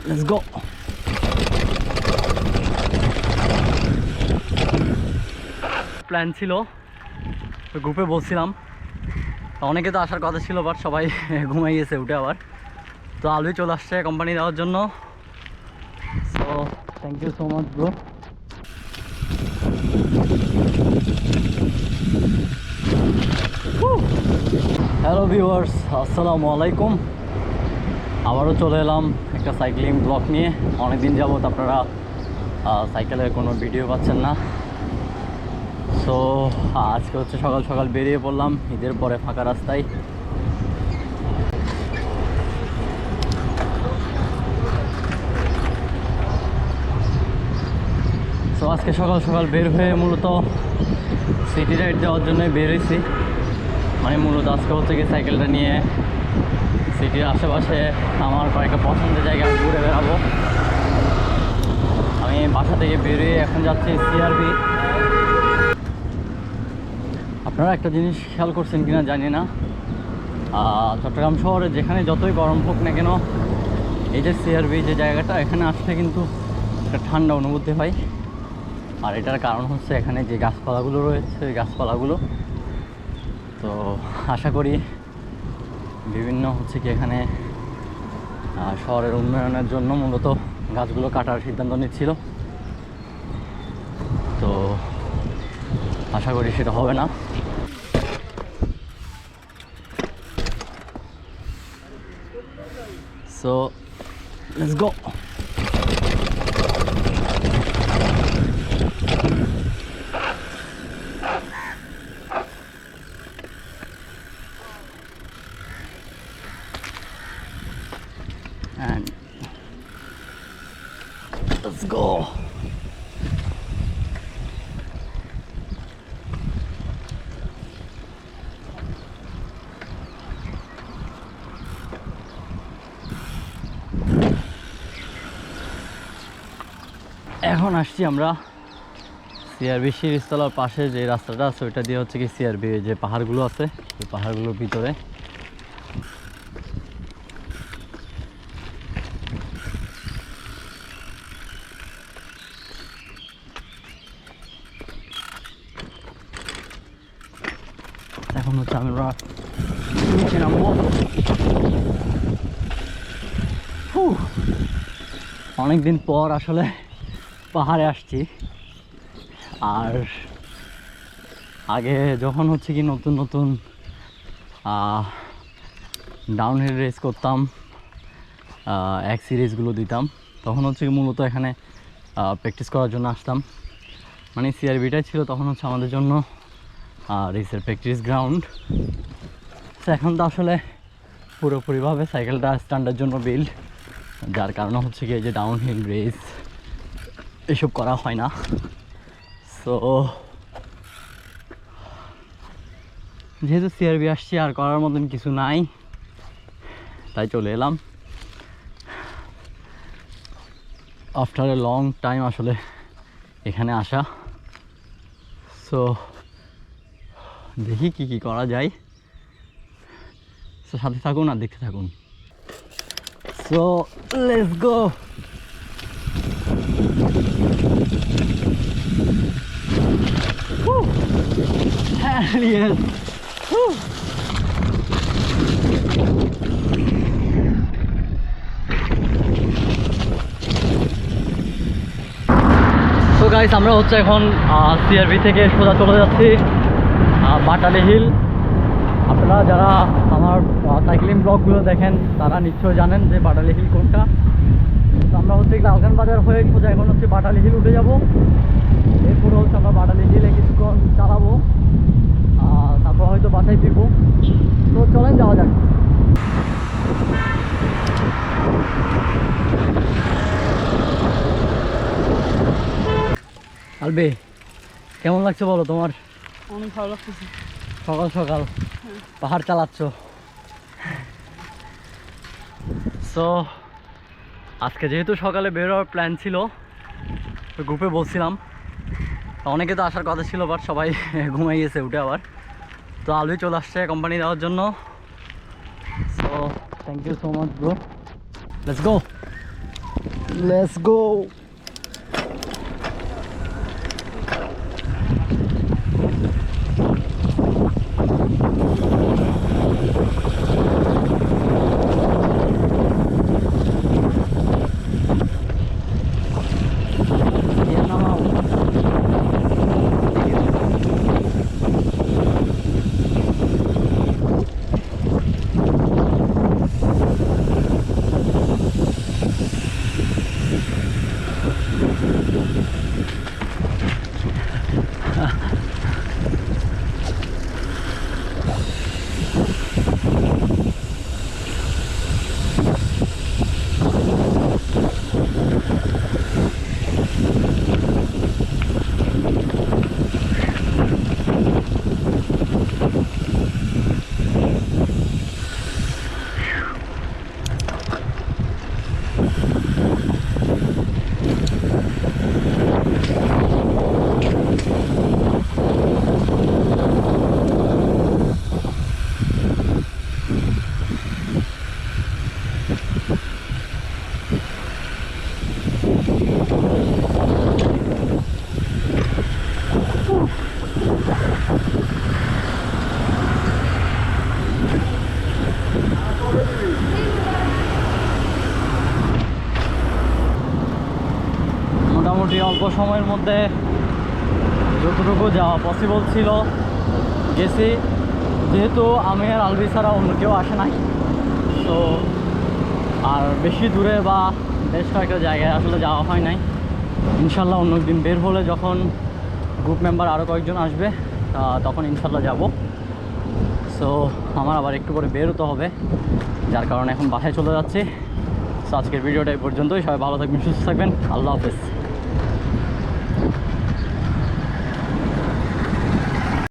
Let's go. Plan ছিল, গ্রুপে বলছিলাম, অনেকে তো আসার কথা ছিল, বাট সবাই ঘুমাই গেছে উঠে আবার। তো আলুই চলে আসছে কোম্পানি দেওয়ার জন্য। So thank you so much bro. Hello viewers, আসসালামু আলাইকুম। আবারও চলে এলাম একটা সাইক্লিং ব্লগ নিয়ে। অনেকদিন যাবত আপনারা সাইকেলের কোনো ভিডিও পাচ্ছেন না। সো আজকে হচ্ছে সকাল সকাল বেরিয়ে পড়লাম ঈদের পরে ফাঁকা রাস্তায়। সো আজকে সকাল সকাল বের হয়ে মূলত সিটি রাইড যাওয়ার জন্যই বের হয়েছি। মানে মূলত আজকে হচ্ছে কি সাইকেলটা নিয়ে সিটির আশেপাশে আমার কয়েকটা পছন্দের জায়গা ঘুরে বেড়াবো। আমি বাসা থেকে বেরিয়ে এখন যাচ্ছি সিআরবি। আপনারা একটা জিনিস খেয়াল করছেন কিনা জানি না, চট্টগ্রাম শহরে যেখানে যতই গরম হোক না কেন, এই যে সিআরবি যে জায়গাটা, এখানে আসলে কিন্তু একটা ঠান্ডা অনুভূতি হয়। আর এটার কারণ হচ্ছে এখানে যে গাছপালাগুলো রয়েছে, ওই গাছপালাগুলো। তো আশা করি বিভিন্ন হচ্ছে কি এখানে শহরের উন্নয়নের জন্য মূলত গাছগুলো কাটার সিদ্ধান্ত নিচ্ছিল। তো আশা করি সেটা হবে না। So let's go. And let's go. এখন আসছি আমরা সিআরবি শিরিষতলার পাশে যে রাস্তাটা আছে ওইটা দিয়ে হচ্ছে কি সিআরবি যে পাহাড়গুলো আছে, এই পাহাড়গুলোর ভিতরে। এখন হচ্ছে আমরা নিচে নামবো। অনেকদিন পর আসলে পাহাড়ে আসছি। আর আগে যখন হচ্ছে কি নতুন নতুন ডাউনহিল রেস করতাম, এক সিরিজগুলো দিতাম, তখন হচ্ছে কি মূলত এখানে প্র্যাকটিস করার জন্য আসতাম। মানে সিআরবিটাই ছিল তখন হচ্ছে আমাদের জন্য রেসের প্র্যাকটিস গ্রাউন্ড। তো এখন তো আসলে পুরোপুরিভাবে সাইকেলটা স্ট্যান্ডের জন্য বিল্ড, যার কারণে হচ্ছে কি এই যে ডাউনহিল রেস এসব করা হয় না। সো যেহেতু সিআরবি আসছি আর করার মতন কিছু নাই, তাই চলে এলাম। আফটার এ লং টাইম আসলে এখানে আসা। সো দেখি কি করা যায়। সো সাথে থাকুন আর দেখতে থাকুন। So let's go. Hell yes. তো গাইস, আমরা হচ্ছে এখন সিআরবি থেকে সোজা চলে যাচ্ছি বাটালি হিল। আপনারা যারা আমার সাইক্লিং ব্লগগুলো দেখেন তারা নিশ্চয়ই জানেন যে বাটালি হিল কোনটা। তো আমরা হচ্ছে লালখান বাজার হয়ে সোজা এখন হচ্ছে বাটালি হিল উঠে যাব। এরপরে হচ্ছে আমরা বাটালি হিলে কিছুক্ষণ চালাবো, তারপর হয়তো বাসায় ফিরবো। তো চলেন যাওয়া যাক। আলবে, কেমন লাগছে বলো তোমার? অনেক ভালো লাগতেছে। সকাল সকাল পাহাড় চালাচ্ছ। সো আজকে যেহেতু সকালে বের হওয়ার প্ল্যান ছিল, তো গ্রুপে বলছিলাম, অনেকে তো আসার কথা ছিল, বাট সবাই ঘুমাই গেছে উঠে আবার। তো আলুই চলে আসছে কোম্পানি দেওয়ার জন্য। So thank you so much bro. Let's go. Let's go. মোটামুটি অল্প সময়ের মধ্যে যতটুকু যাওয়া পসিবল ছিল গেছি, যেহেতু আমি আর আলবি ছাড়া অন্য কেউ আসে নাই, তো আর বেশি দূরে বা বেশ কয়েকটা জায়গায় আসলে যাওয়া হয় নাই। ইনশাল্লাহ অন্য দিন বের হলে যখন গ্রুপ মেম্বার আরও কয়েকজন আসবে তখন ইনশাল্লাহ যাব। সো আমার আবার একটু করে বের হতে হবে, যার কারণে এখন বাসায় চলে যাচ্ছি। সো আজকের ভিডিওটা এই পর্যন্তই। সবাই ভালো থাকবেন, সুস্থ থাকবেন। আল্লাহ হাফেজ।